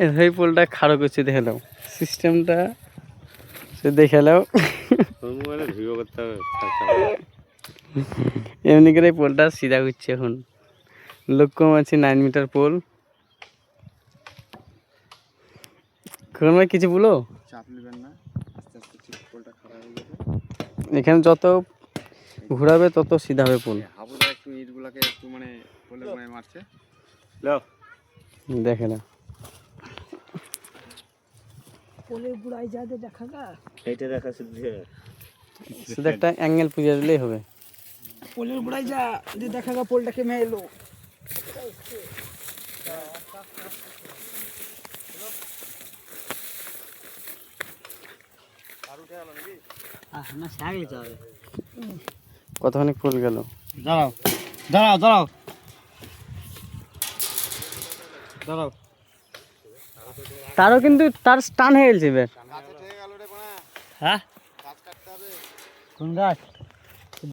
এই পোলটা খাড়ো করছে, দেখে নাও সিস্টেমটা, সে দেখে নাও। এমনি করে পোলটা সিধা করছে এখন। লক্ষ্য আছে 9 মিটার পোল। কিছু বলো, চাপ নেবেন না, আস্তে আস্তে ঠিক পোলটা খারাপ হয়ে যাবে। এখানে যত ঘোরাবে তত সিধা হবে পোল। হাবুদা একটু ইটগুলাকে একটু মানে পোলের গায়ে মারছে, দেখে না পোলের গুড়াই যাতে দেখা গা, এইটা দেখা শুধু একটা অ্যাঙ্গেল পুজো দিলেই হবে। পোলের গুড়াই যা যে দেখা গা পোলটাকে মেলো। না সাগে যাবে, কতখানি ফুল গেল। দাঁড়াও দাঁড়াও দাঁড়াও দাঁড়াও। তারও কিন্তু তার স্টান হয়ে গেছে এবার। হ্যাঁ কোন গাছ?